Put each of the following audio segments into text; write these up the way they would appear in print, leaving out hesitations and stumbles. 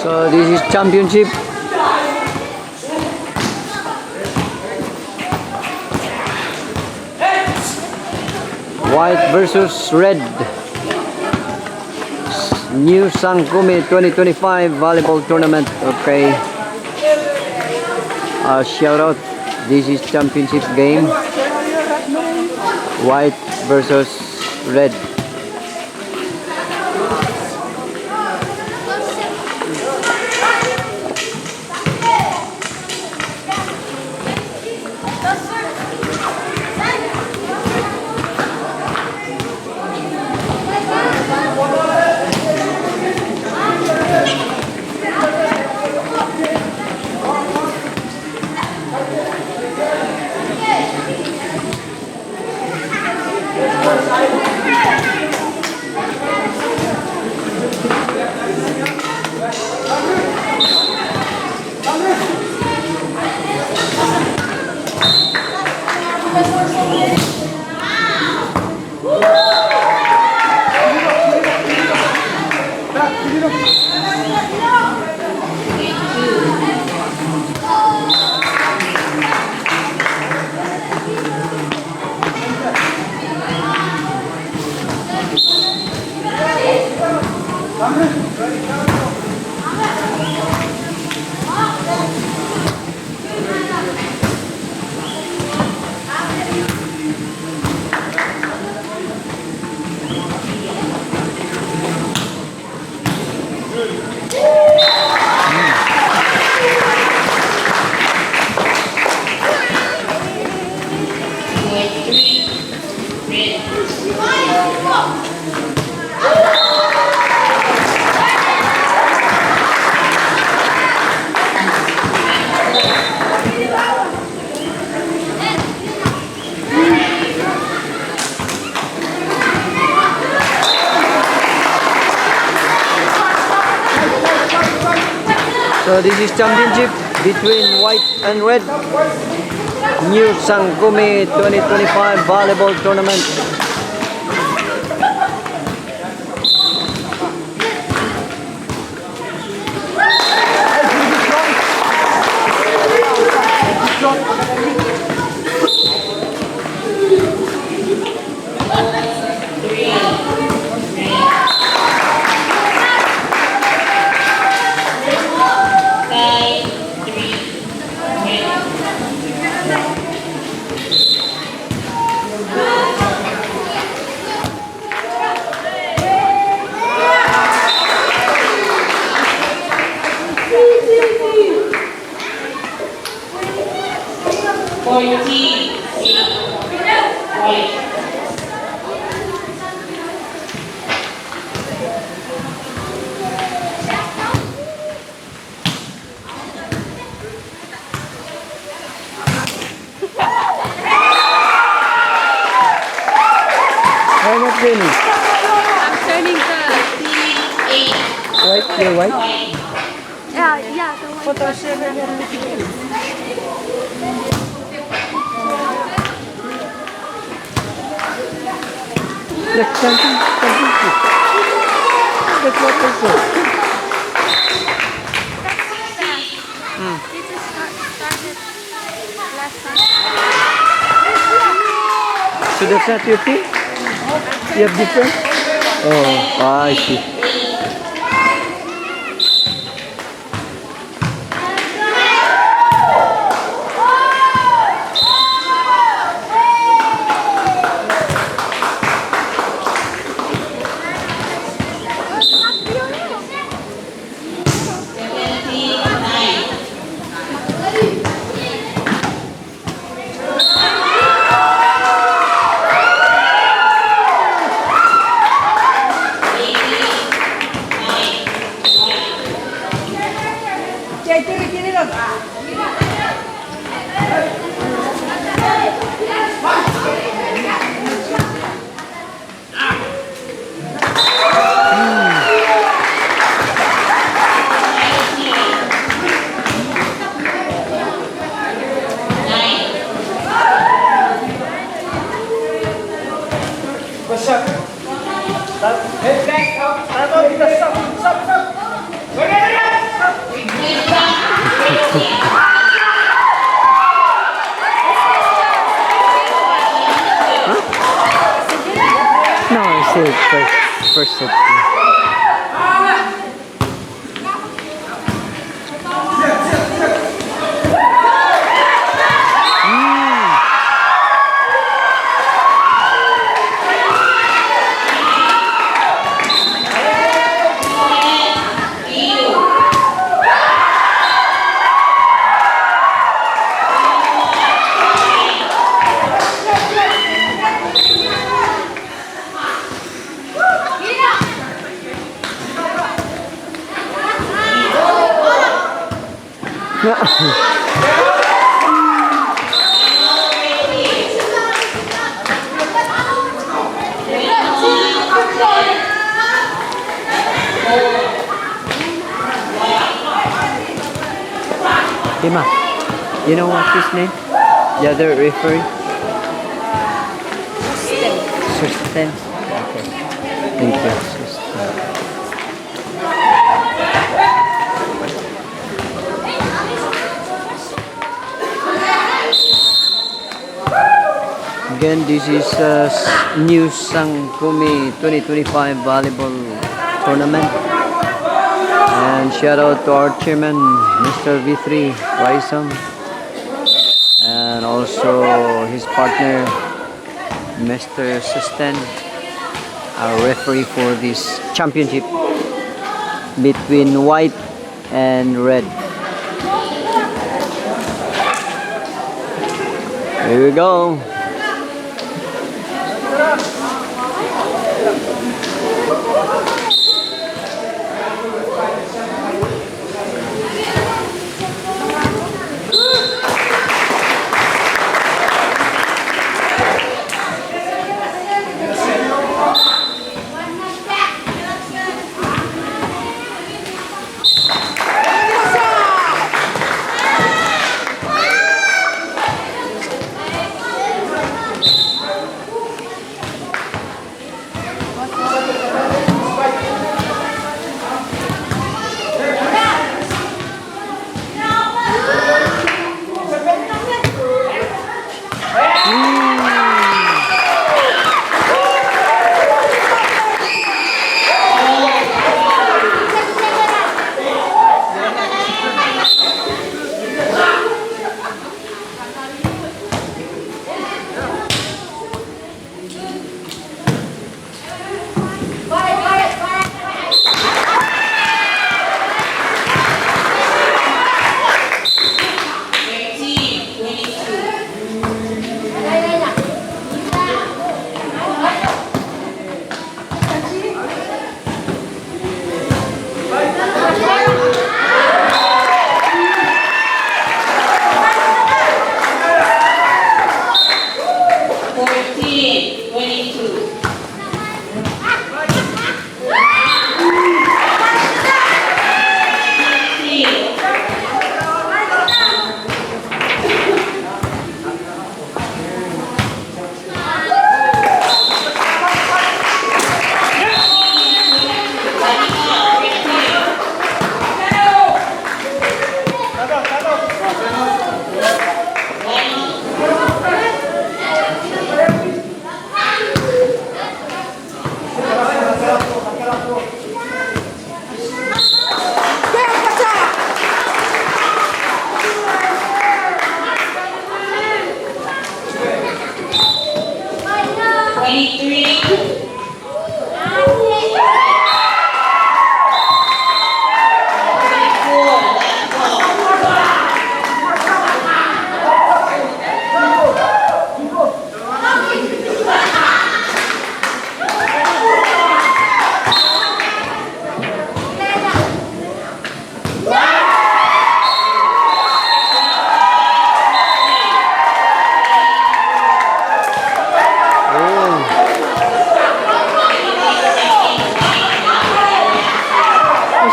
So this is championship. White versus red. New Sangkumi 2025 volleyball tournament. Okay. Shout out. This is championship game. White versus red. So this is championship between white and red. New Sangkumi 2025 volleyball tournament. I'm turning the White, you're white? yeah, the one. That's championship. That's what I said. They just started last time. So that's not your team? You have different? Oh, I see. Head back up. Stand up. Stop. Stop. Stop. set first. First set. Dima, you know what's his name? The other referee? Susten. Okay. Thank you, Susten. Again, this is new Sangkumi 2025 volleyball tournament. And shout out to our chairman, Mr. V3 Raisom, and also his partner, Mr. Susten, our referee for this championship between white and red. Here we go.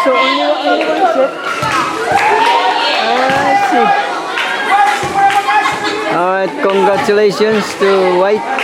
So only one set. I see. Alright, congratulations to White.